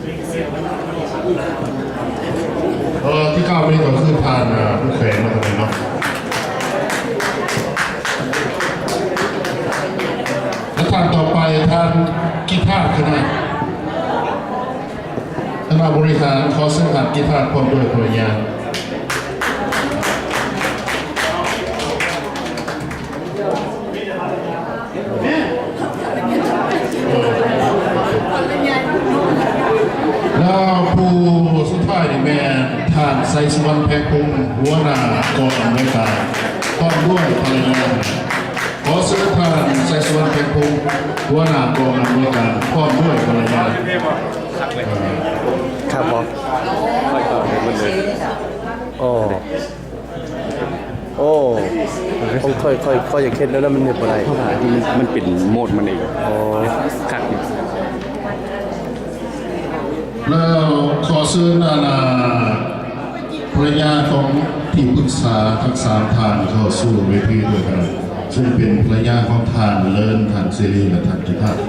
ที่9ไม่ก็คือทานผู้แข่งมาตรงนี้เนาะแล้วทานต่อไปทานกีตาร์คณะบริหารขอเสนอกีตาร์พร้อมด้วยภรรยาแล้วผู้สุดท้ายนี่แม่ทานไซสวรรณแพ็คพงหัวหน้ากองอำนวยการพร้อมด้วยภรรยาขอเสนอทานไซสวรรณแพ็คพงหัวหน้ากองอำนวยการพร้อมด้วยภรรยาครับบอสโอ้โอ้ผมค่อยอยากเห็นแล้วนะมันเห็นอะไรเพราะว่าที่มันเป็นโหมดมันเองอ๋อคักนี่แล้วขอเชิญภรรยาของที่ปรึกษาทั้ง3ท่านเข้าสู่เวทีด้วยกันซึ่งเป็นภรรยาของท่านเลินท่านเซรีและท่านกิตาร์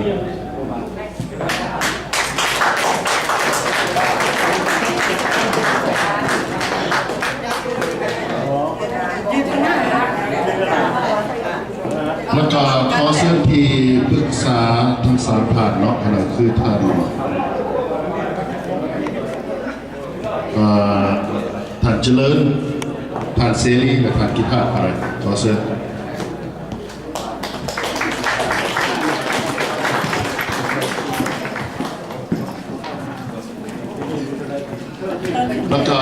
แล้วก็ขอเชิญที่ปรึกษาทั้ง3ท่านเนาะขณะคือท่านเจริญท่านเซรีและท่านกิตาร์อะไรขอเชิญแล้วก็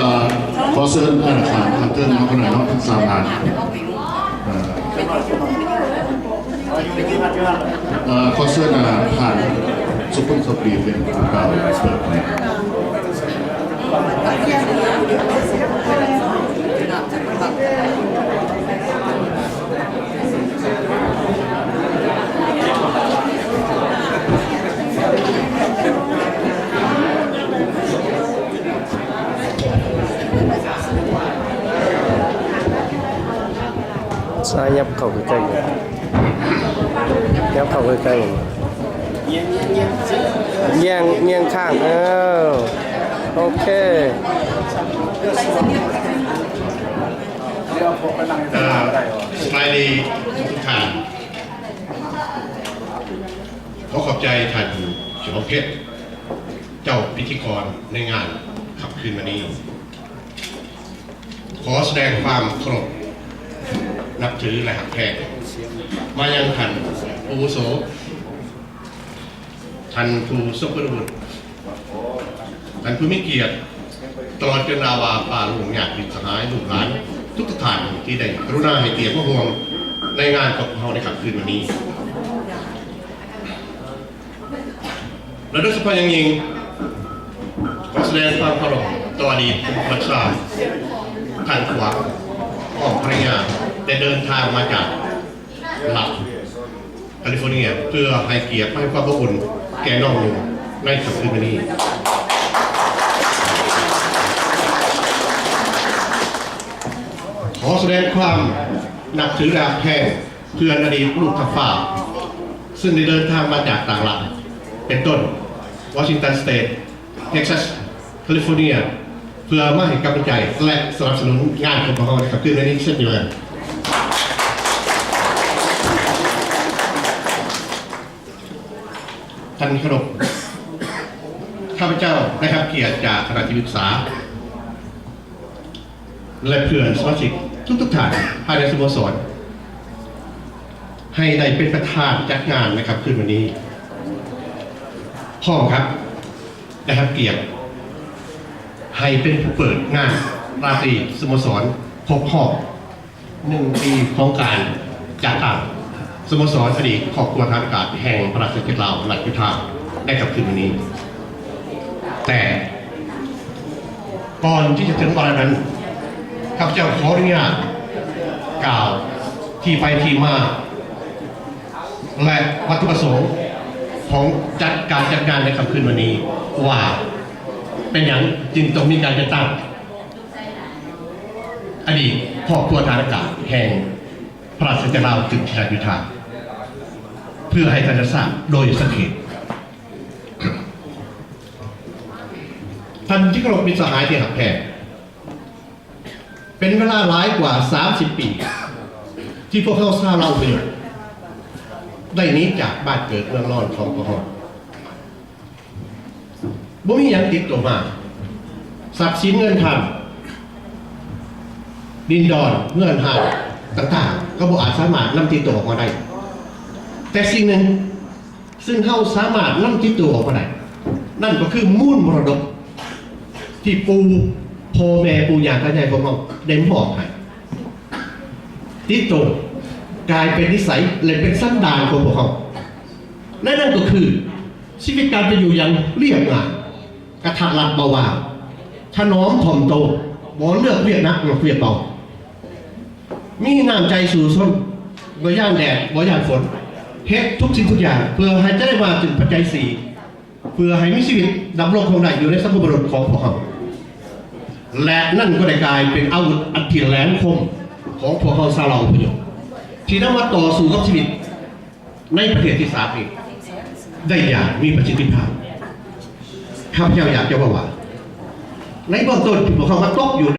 ขอเชิญท่านขานท่านเติ้ลมาคนไหนเนาะทั้ง3ท่านขอเชิญท่านสุภาพสตรีเป็นผู้กล่าวเปิดสายยับเข้าใกล้ๆยับเข้าใกล้ๆเงียงข้างโอเคสบายดีทุกท่านขอบใจท่านเฉลิมเพชรเจ้าพิธีกรในงานขับคืนวันนี้ขอแสดงความเคารพนับถือและหักแพงมายังท่านอาวุโสท่านผู้ทรงคุณวุฒิท่านผู้มีเกียรติตลอดจนราวาป่าหลวงอยากดิสหายลูกหลานทุกท่านที่ได้กรุณาให้เกียรติพระห่วงในงานของเราในขับคืนวันนี้และโดยเฉพาะอย่างยิ่งขอแสดงความเคารพต่ออดีตผู้บัญชาท่านขวาของภรรยาได้เดินทางมาจากหลักแคลิฟอร์เนียเพื่อให้เกียรติให้ความอบอุ่นแก่น้องหนุ่มในค่ำคืนวันนี้ขอแสดงความนับถือและแพงเพื่อนอดีตลูกทัพฟ้าซึ่งได้เดินทางมาจากต่างหลักเป็นต้นวอชิงตันสเตทเท็กซัสแคลิฟอร์เนียเพื่อมาให้กำลังใจและสนับสนุนงานของพวกเราในค่ำคืนวันนี้เช่นเดียวกันท่านขนมข้าพเจ้าได้รับเกียรติจากคณะที่ปรึกษาและเพื่อนสมาชิกทุกท่านภายในสโมสรให้ได้เป็นประธานจัดงานนะครับคืนวันนี้พ่อครับได้รับเกียรติให้เป็นผู้เปิดงานราตรีสโมสรครบรอบ1 ปีของการจัดตั้งสโมสรอดีตครอบครัวทางอากาศแห่งประเทศลาวหลักยุทธาได้กับคืนวันนี้แต่ก่อนที่จะถึงวันนั้นข้าพเจ้าขออนุญาตกล่าวที่ไปที่มาและวัตถุประสงค์ของการจัดงานในค่ำคืนวันนี้ว่าเป็นอย่างจึงต้องมีการจัดตั้งอดีตครอบครัวทางอากาศแห่งพระราชาลาวถึงชาติยุทธาเพื่อให้ท่านทราบโดยสังเกต ท่านที่เคารพมิตรสหายที่หักแพงเป็นเวลาหลายกว่า 30 ปี ที่พวกเขาทราบเราประโยชน์ได้หนี้จากบ้านเกิดเมืองนอนของพวกเขาบ่มีหยังติดตัวมาทรัพย์สินเงินทำดินดอนเงื่อนห่างต่างๆ ก็บ่อาจสามารถนำติดตัวออกมาได้ แต่สิ่งหนึ่งซึ่งเขาสามารถนำติดตัวออกมาได้นั่นก็คือมูลมรดกที่พ่อแม่ปู่ย่าตายายของเราได้มอบให้ติดตัวกลายเป็นนิสัยและเป็นสันดานของพวกเขาและนั่นก็คือชีวิตการเป็นอยู่อย่างเรียบง่ายกระทัดรัดเบาบางถนอมถ่อมโตบ่เลือกเวียกนักเวียกเบามีน้ำใจสู่ส้นบ่ย่านแดดบ่ย่านฝนเฮ็ดทุกสิ่งทุกอย่างเพื่อให้จะได้มาถึงปัจจัยสี่เพื่อให้มีชีวิตดำรงคงได้อยู่ในสังคมบริบทของพวกเขาและนั่นก็ได้กลายเป็นอาวุธอันที่แหลมคมของพวกเขาชาวเราประโยชน์ที่นำมาต่อสู้กับชีวิตในประเทศที่สามนี้ได้อย่างมีประสิทธิภาพข้าพเจ้าอยากจะว่าในเบื้องต้นที่พวกเขามาตกอยู่